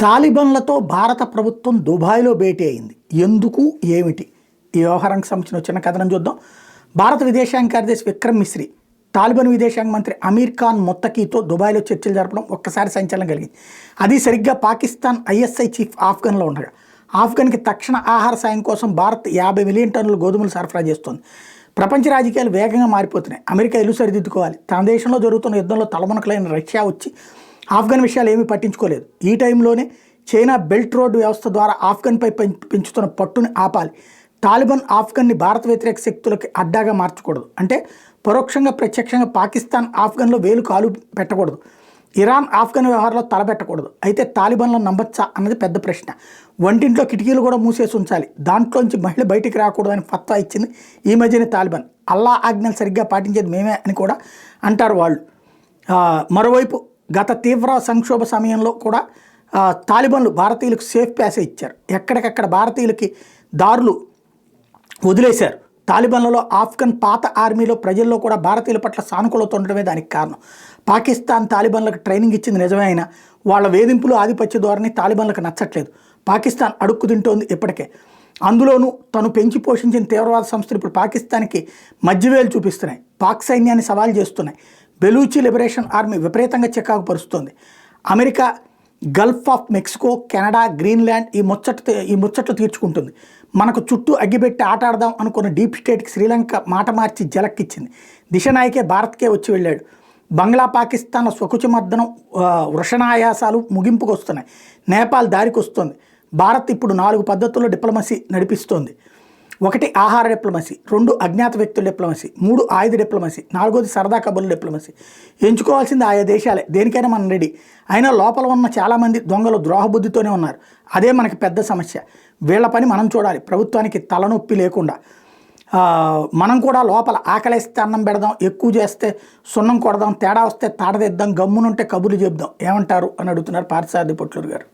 తాలిబాన్లతో భారత ప్రభుత్వం దుబాయ్లో భేటీ అయింది. ఎందుకు, ఏమిటి? ఈ వ్యవహారానికి సంబంధించిన చిన్న కథనం చూద్దాం. భారత విదేశాంగ కార్యదర్శి విక్రమ్ మిశ్రీ తాలిబాన్ విదేశాంగ మంత్రి అమీర్ ఖాన్ ముత్తకీతో దుబాయ్లో చర్చలు జరపడం ఒక్కసారి సంచలనం కలిగింది. అది సరిగ్గా పాకిస్తాన్ ఐఎస్ఐ చీఫ్ ఆఫ్ఘన్లో ఉండగా ఆఫ్ఘన్కి తక్షణ ఆహార సాయం కోసం భారత్ 50 మిలియన్ టన్నుల గోధుమలు సరఫరా చేస్తోంది. ప్రపంచ రాజకీయాలు వేగంగా మారిపోతున్నాయి. అమెరికా ఇల్లు సరిదిద్దుకోవాలి. తన దేశంలో జరుగుతున్న యుద్ధంలో తలమునకలైన రష్యా వచ్చి ఆఫ్ఘన్ విషయాలు ఏమీ పట్టించుకోలేదు. ఈ టైంలోనే చైనా బెల్ట్ రోడ్డు వ్యవస్థ ద్వారా ఆఫ్ఘన్పై పెంచుతున్న పట్టుని ఆపాలి. తాలిబాన్ ఆఫ్ఘన్ని భారత వ్యతిరేక శక్తులకి అడ్డాగా మార్చకూడదు. అంటే పరోక్షంగా ప్రత్యక్షంగా పాకిస్తాన్ ఆఫ్ఘన్లో వేలు కాలు పెట్టకూడదు. ఇరాన్ ఆఫ్ఘన్ వ్యవహారంలో తలపెట్టకూడదు. అయితే తాలిబాన్లో నమ్మచ్చా అన్నది పెద్ద ప్రశ్న. వంటింట్లో కిటికీలు కూడా మూసేసి ఉంచాలి. దాంట్లోంచి మహిళ బయటికి రాకూడదు అని ఫత్వా ఇచ్చింది ఈ మధ్యనే తాలిబాన్. అల్లా ఆజ్ఞలు సరిగ్గా పాటించేది మేమే అని కూడా అంటారు వాళ్ళు. మరోవైపు గత తీవ్ర సంక్షోభ సమయంలో కూడా తాలిబాన్లు భారతీయులకు సేఫ్ ప్యాసేజ్ ఇచ్చారు. ఎక్కడికక్కడ భారతీయులకి దారులు వదిలేశారు. తాలిబాన్లలో ఆఫ్ఘన్ పాత ఆర్మీలో ప్రజల్లో కూడా భారతీయుల పట్ల సానుకూలత ఉండడమే దానికి కారణం. పాకిస్తాన్ తాలిబాన్లకు ట్రైనింగ్ ఇచ్చింది నిజమే అయినా వాళ్ళ వేధింపులు ఆధిపత్య ధోరణి తాలిబాన్లకు నచ్చట్లేదు. పాకిస్తాన్ అడుక్కు తింటోంది ఇప్పటికే. అందులోనూ తను పెంచి పోషించిన తీవ్రవాద సంస్థలు ఇప్పుడు పాకిస్తాన్కి మధ్యవేలు చూపిస్తున్నాయి. పాక్ సైన్యాన్ని సవాల్ చేస్తున్నాయి. బెలూచి లిబరేషన్ ఆర్మీ విపరీతంగా చికాకు పరుస్తుంది. America, Gulf of Mexico, Canada, Greenland ఈ ముచ్చట్లు తీర్చుకుంటుంది. మనకు చుట్టూ అగ్గిపెట్టి ఆటాడదాం అనుకున్న డీప్ స్టేట్కి శ్రీలంక మాట మార్చి జలక్కిచ్చింది. దిశ నాయకే భారత్కే వచ్చి వెళ్ళాడు. బంగ్లా, పాకిస్తాన్ల స్వకుచమర్దనం, వృషణాయాసాలు ముగింపుకు వస్తున్నాయి. నేపాల్ దారికి వస్తుంది. భారత్ ఇప్పుడు 4 పద్ధతుల్లో డిప్లొమసీ నడిపిస్తోంది. 1 ఆహార డిప్లొమసీ, 2 అజ్ఞాత వ్యక్తుల డిప్లొమసీ, 3 ఆయుధ డిప్లొమసీ, 4ది సరదా కబుర్ల డిప్లొమసీ. ఎంచుకోవాల్సింది ఆయా దేశాలే. దేనికైనా మనం రెడీ. అయినా లోపల ఉన్న చాలామంది దొంగలు ద్రోహబుద్ధితోనే ఉన్నారు. అదే మనకి పెద్ద సమస్య. వీళ్ళ పని మనం చూడాలి. ప్రభుత్వానికి తలనొప్పి లేకుండా మనం కూడా లోపల ఆకలేస్తే అన్నం పెడదాం, ఎక్కువ చేస్తే సున్నం కొడదాం, తేడా వస్తే తాడదిద్దాం, గమ్మునుంటే కబుర్లు చెప్దాం. ఏమంటారు అని అడుగుతున్నారు పార్థసారథి పొట్లూరు గారు.